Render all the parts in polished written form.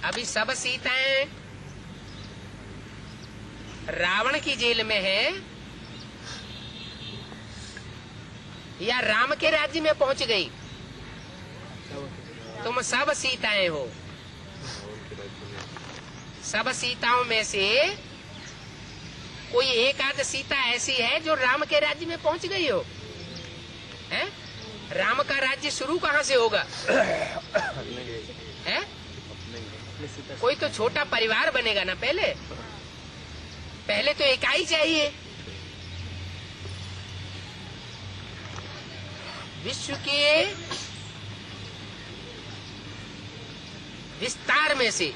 अभी सब सीताएं रावण की जेल में है या राम के राज्य में पहुंच गई? तुम सब सीताएं हो। सब सीताओं में से कोई एक आध सीता ऐसी है जो राम के राज्य में पहुंच गई हो? है? राम का राज्य शुरू कहाँ से होगा? है? कोई तो छोटा परिवार बनेगा ना। पहले तो इकाई चाहिए। विश्व के विस्तार में से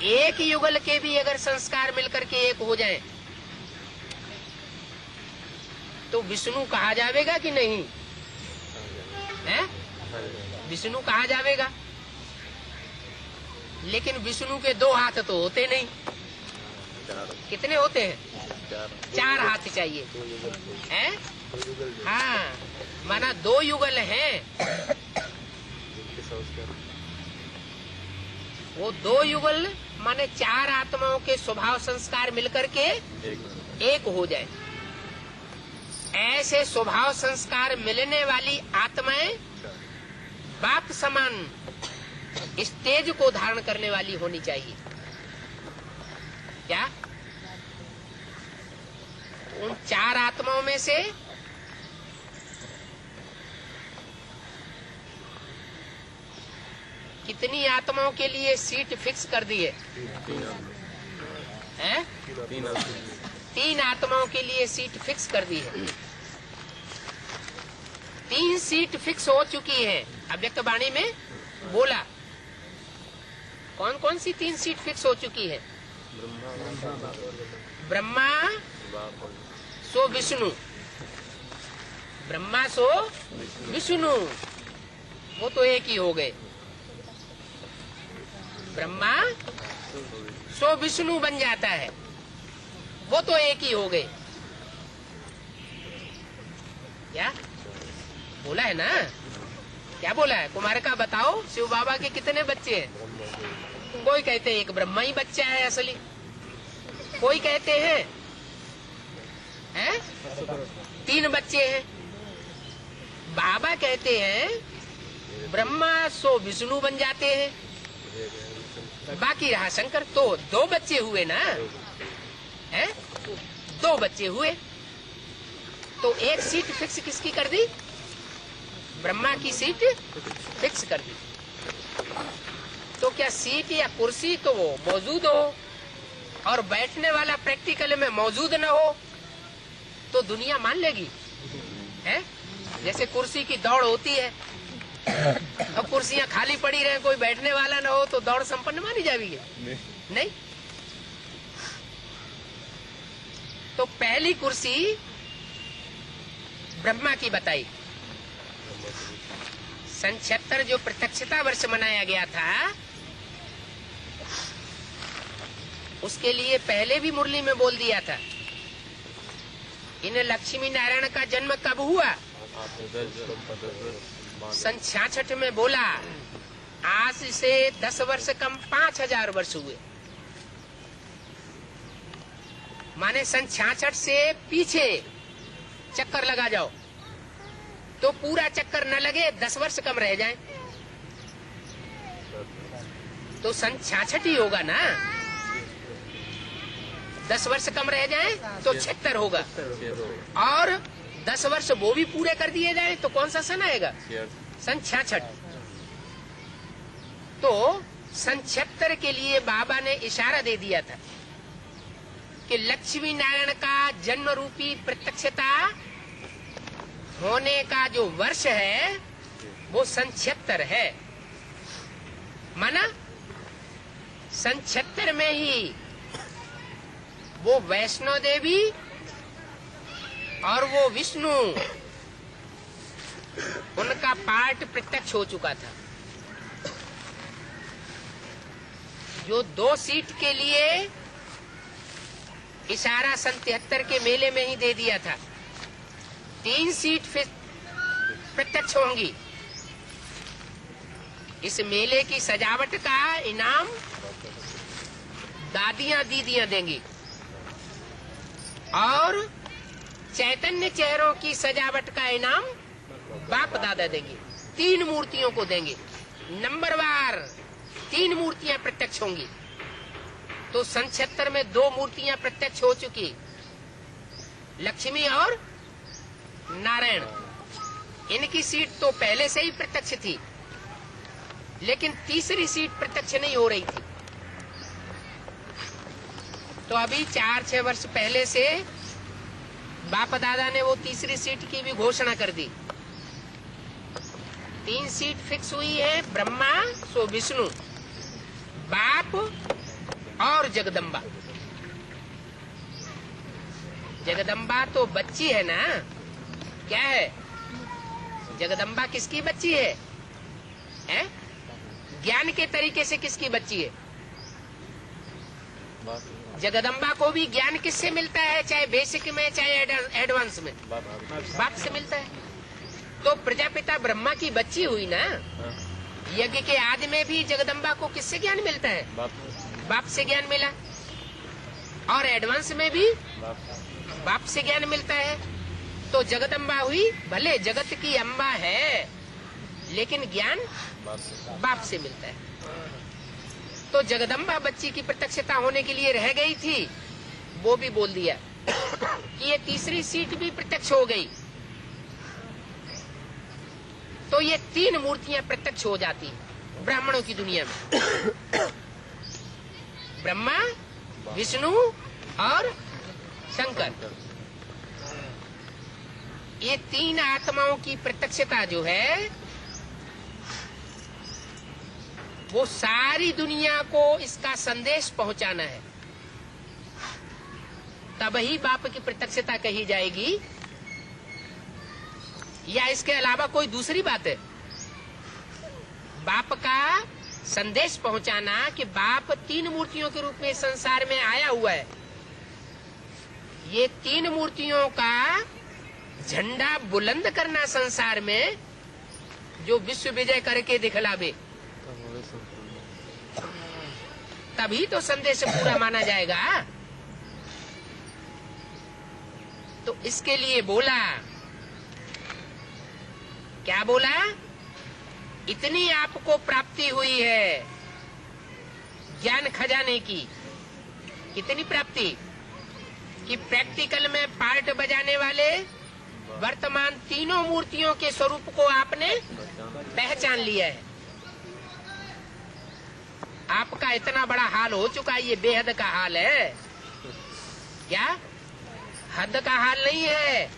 एक युगल के भी अगर संस्कार मिलकर के एक हो जाएं, तो विष्णु कहा जाएगा कि नहीं? है? विष्णु कहा जाएगा। लेकिन विष्णु के दो हाथ तो होते नहीं। कितने होते हैं? चार हाथ चाहिए। हैं? हाँ, माना दो युगल हैं। वो दो युगल माने चार आत्माओं के स्वभाव संस्कार मिलकर के एक हो जाए। ऐसे स्वभाव संस्कार मिलने वाली आत्माएं बाप समान स्टेज को धारण करने वाली होनी चाहिए। क्या? उन चार आत्माओं में से कितनी आत्माओं के लिए सीट फिक्स कर दी है? हैं? तीन आत्माओं के लिए सीट फिक्स कर दी है। 3 सीट फिक्स हो चुकी है। अव्यक्त वाणी में बोला। कौन कौन सी 3 सीट फिक्स हो चुकी है? ब्रह्मा सो विष्णु। ब्रह्मा सो विष्णु, वो तो एक ही हो गए। ब्रह्मा सो विष्णु बन जाता है, वो तो एक ही हो गए। क्या बोला है ना? क्या बोला है? कुमार का बताओ, शिव बाबा के कितने बच्चे हैं? कोई कहते हैं एक ब्रह्मा ही बच्चा है असली, कोई कहते हैं 3 बच्चे हैं। बाबा कहते हैं ब्रह्मा सो विष्णु बन जाते हैं, बाकी रहा शंकर। तो 2 बच्चे हुए ना? हैं? 2 बच्चे हुए। तो एक सीट फिक्स किसकी कर दी? ब्रह्मा की सीट फिक्स कर दी। तो क्या सीट या कुर्सी तो वो मौजूद हो और बैठने वाला प्रैक्टिकल में मौजूद न हो तो दुनिया मान लेगी? है? जैसे कुर्सी की दौड़ होती है, अब कुर्सियां खाली पड़ी रहे, कोई बैठने वाला ना हो तो दौड़ संपन्न मानी जाएगी? नहीं। तो पहली कुर्सी ब्रह्मा की बताई। सन 76 जो प्रत्यक्षता वर्ष मनाया गया था, उसके लिए पहले भी मुरली में बोल दिया था, इन लक्ष्मी नारायण का जन्म कब हुआ? सन 66 में बोला। आज से 10 वर्ष कम 5000 वर्ष हुए। माने सन 66 से पीछे चक्कर लगा जाओ तो पूरा चक्कर न लगे, 10 वर्ष कम रह जाए तो सन 66 ही होगा ना। 10 वर्ष कम रह जाए तो 76 होगा, और 10 वर्ष वो भी पूरे कर दिए जाए तो कौन सा सन आएगा? सन 66। तो सन 76 के लिए बाबा ने इशारा दे दिया था कि लक्ष्मी नारायण का जन्म रूपी प्रत्यक्षता होने का जो वर्ष है वो सन 76 है। माना सन 76 में ही वो वैष्णो देवी और वो विष्णु, उनका पार्ट प्रत्यक्ष हो चुका था। जो 2 सीट के लिए इशारा सन 73 के मेले में ही दे दिया था, 3 सीट फिर प्रत्यक्ष होंगी। इस मेले की सजावट का इनाम दादियां दीदियां देंगी और चैतन्य चेहरों की सजावट का इनाम बाप दादा देंगे। 3 मूर्तियों को देंगे, नंबरवार 3 मूर्तियां प्रत्यक्ष होंगी। तो सन 76 में 2 मूर्तियां प्रत्यक्ष हो चुकी, लक्ष्मी और नारायण। इनकी सीट तो पहले से ही प्रत्यक्ष थी, लेकिन तीसरी सीट प्रत्यक्ष नहीं हो रही थी। तो अभी 4-6 वर्ष पहले से बाप दादा ने वो तीसरी सीट की भी घोषणा कर दी। 3 सीट फिक्स हुई है, ब्रह्मा सो विष्णु, बाप और जगदम्बा। जगदम्बा तो बच्ची है ना, क्या है? जगदम्बा किसकी बच्ची है? हैं? ज्ञान के तरीके से किसकी बच्ची है? जगदम्बा को भी ज्ञान किससे मिलता है, चाहे बेसिक में चाहे एडवांस में? बाप से मिलता है। तो प्रजापिता ब्रह्मा की बच्ची हुई ना। यज्ञ के आदि में भी जगदम्बा को किससे ज्ञान मिलता है? बाप से ज्ञान मिला। और एडवांस में भी बाप से ज्ञान मिलता है। तो जगदम्बा हुई, भले जगत की अम्बा है, लेकिन ज्ञान बाप से मिलता है। तो जगदम्बा बच्ची की प्रत्यक्षता होने के लिए रह गई थी, वो भी बोल दिया कि ये तीसरी सीट भी प्रत्यक्ष हो गई। तो ये 3 मूर्तियां प्रत्यक्ष हो जाती ब्राह्मणों की दुनिया में। ब्रह्मा, विष्णु और शंकर। ये 3 आत्माओं की प्रत्यक्षता जो है, वो सारी दुनिया को इसका संदेश पहुंचाना है। तब ही बाप की प्रत्यक्षता कही जाएगी, या इसके अलावा कोई दूसरी बात है? बाप का संदेश पहुंचाना कि बाप 3 मूर्तियों के रूप में संसार में आया हुआ है। ये 3 मूर्तियों का झंडा बुलंद करना संसार में, जो विश्व विजय करके दिखलावे, तभी तो संदेश पूरा माना जाएगा। तो इसके लिए बोला, क्या बोला? इतनी आपको प्राप्ति हुई है ज्ञान खजाने की। कितनी प्राप्ति? कि प्रैक्टिकल में पार्ट बजाने वाले वर्तमान 3 मूर्तियों के स्वरूप को आपने पहचान लिया है। आपका इतना बड़ा हाल हो चुका है, ये बेहद का हाल है। क्या हद का हाल नहीं है?